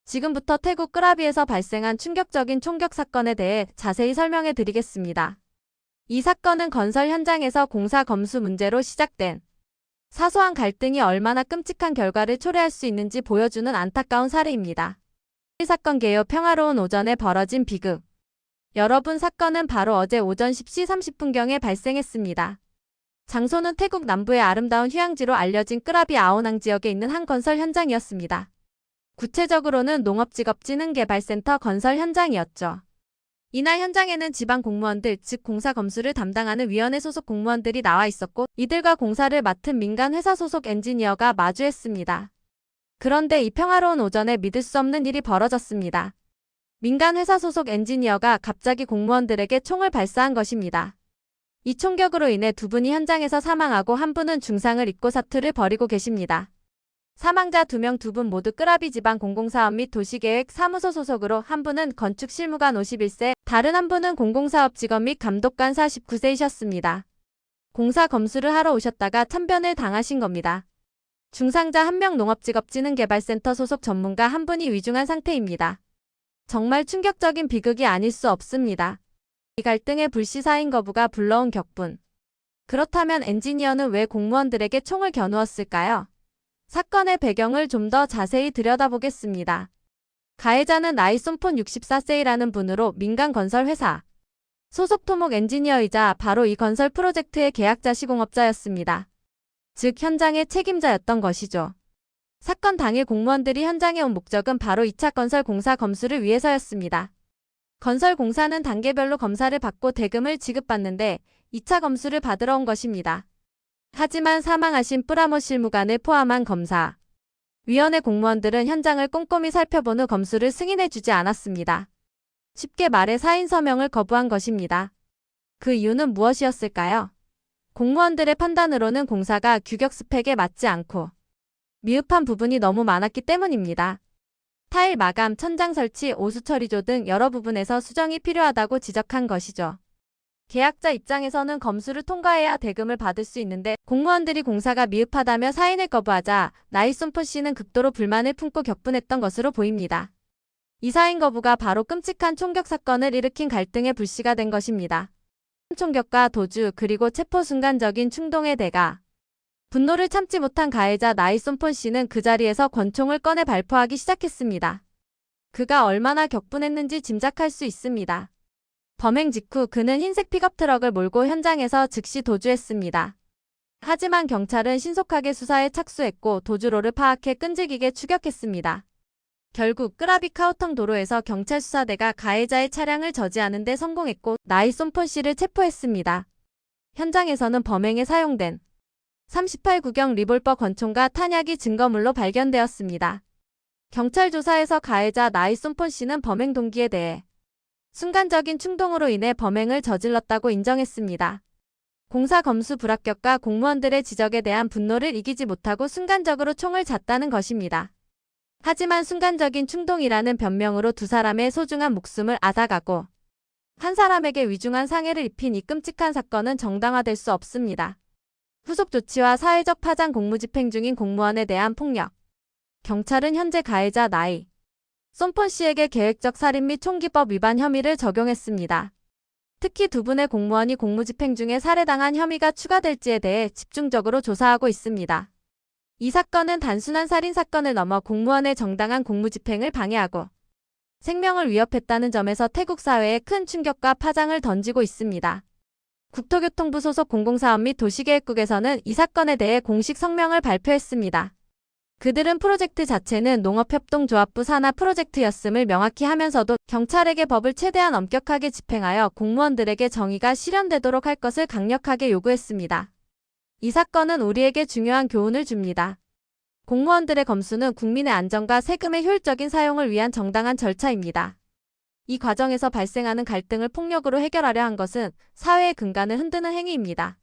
지금부터 태국 끄라비에서 발생한 충격적인 총격 사건에 대해 자세히 설명해 드리겠습니다. 이 사건은 건설 현장에서 공사 검수 문제로 시작된 사소한 갈등이 얼마나 끔찍한 결과를 초래할 수 있는지 보여주는 안타까운 사례입니다. 이 사건 개요 평화로운 오전에 벌어진 비극. 여러분, 사건은 바로 어제 오전 10시 30분경에 발생했습니다. 장소는 태국 남부의 아름다운 휴양지로 알려진 끄라비 아오낭 지역에 있는 한 건설 현장이었습니다. 구체적으로는 농업직업진흥개발센터 건설 현장이었죠. 이날 현장에는 지방 공무원들, 즉 공사 검수를 담당하는 위원회 소속 공무원들이 나와 있었고, 이들과 공사를 맡은 민간 회사 소속 엔지니어가 마주했습니다. 그런데 이 평화로운 오전에 믿을 수 없는 일이 벌어졌습니다. 민간 회사 소속 엔지니어가 갑자기 공무원들에게 총을 발사한 것입니다. 이 총격으로 인해 두 분이 현장에서 사망하고 한 분은 중상을 입고 사투를 벌이고 계십니다. 사망자 2명, 두 분 모두 끄라비 지방 공공사업 및 도시계획 사무소 소속으로, 한 분은 건축실무관 51세, 다른 한 분은 공공사업 직원 및 감독관 49세이셨습니다. 공사 검수를 하러 오셨다가 참변을 당하신 겁니다. 중상자 1명, 농업직업진흥개발센터 소속 전문가 한 분이 위중한 상태입니다. 정말 충격적인 비극이 아닐 수 없습니다. 이 갈등의 불시사인 거부가 불러온 격분. 그렇다면 엔지니어는 왜 공무원들에게 총을 겨누었을까요? 사건의 배경을 좀 더 자세히 들여다보겠습니다. 가해자는 나이손폰 64세이라는 분으로 민간 건설 회사 소속 토목 엔지니어이자 바로 이 건설 프로젝트의 계약자 시공업자였습니다. 즉 현장의 책임자였던 것이죠. 사건 당일 공무원들이 현장에 온 목적은 바로 2차 건설 공사 검수를 위해서였습니다. 건설 공사는 단계별로 검사를 받고 대금을 지급받는데 2차 검수를 받으러 온 것입니다. 하지만 사망하신 뿌라모 실무관을 포함한 검사, 위원회 공무원들은 현장을 꼼꼼히 살펴본 후 검수를 승인해주지 않았습니다. 쉽게 말해 사인 서명을 거부한 것입니다. 그 이유는 무엇이었을까요? 공무원들의 판단으로는 공사가 규격 스펙에 맞지 않고 미흡한 부분이 너무 많았기 때문입니다. 타일 마감, 천장 설치, 오수 처리조 등 여러 부분에서 수정이 필요하다고 지적한 것이죠. 계약자 입장에서는 검수를 통과해야 대금을 받을 수 있는데 공무원들이 공사가 미흡하다며 사인을 거부하자 나이손폰 씨는 극도로 불만을 품고 격분했던 것으로 보입니다. 이 사인 거부가 바로 끔찍한 총격 사건을 일으킨 갈등의 불씨가 된 것입니다. 총격과 도주, 그리고 체포 순간적인 충동의 대가. 분노를 참지 못한 가해자 나이손폰 씨는 그 자리에서 권총을 꺼내 발포하기 시작했습니다. 그가 얼마나 격분했는지 짐작할 수 있습니다. 범행 직후 그는 흰색 픽업 트럭을 몰고 현장에서 즉시 도주했습니다. 하지만 경찰은 신속하게 수사에 착수했고 도주로를 파악해 끈질기게 추격했습니다. 결국 끄라비 카오텅 도로에서 경찰 수사대가 가해자의 차량을 저지하는 데 성공했고 나이손폰 씨를 체포했습니다. 현장에서는 범행에 사용된 38 구경 리볼버 권총과 탄약이 증거물로 발견되었습니다. 경찰 조사에서 가해자 나이손폰 씨는 범행 동기에 대해 순간적인 충동으로 인해 범행을 저질렀다고 인정했습니다. 공사 검수 불합격과 공무원들의 지적에 대한 분노를 이기지 못하고 순간적으로 총을 잤다는 것입니다. 하지만 순간적인 충동이라는 변명으로 두 사람의 소중한 목숨을 앗아가고 한 사람에게 위중한 상해를 입힌 이 끔찍한 사건은 정당화될 수 없습니다. 후속 조치와 사회적 파장, 공무집행 중인 공무원에 대한 폭력. 경찰은 현재 가해자 나이 손폰 씨에게 계획적 살인 및 총기법 위반 혐의를 적용했습니다. 특히 두 분의 공무원이 공무집행 중에 살해당한 혐의가 추가될지에 대해 집중적으로 조사하고 있습니다. 이 사건은 단순한 살인 사건을 넘어 공무원의 정당한 공무집행을 방해하고 생명을 위협했다는 점에서 태국 사회에 큰 충격과 파장을 던지고 있습니다. 국토교통부 소속 공공사업 및 도시계획국에서는 이 사건에 대해 공식 성명을 발표했습니다. 그들은 프로젝트 자체는 농업협동조합부 산하 프로젝트였음을 명확히 하면서도 경찰에게 법을 최대한 엄격하게 집행하여 공무원들에게 정의가 실현되도록 할 것을 강력하게 요구했습니다. 이 사건은 우리에게 중요한 교훈을 줍니다. 공무원들의 검수는 국민의 안전과 세금의 효율적인 사용을 위한 정당한 절차입니다. 이 과정에서 발생하는 갈등을 폭력으로 해결하려 한 것은 사회의 근간을 흔드는 행위입니다.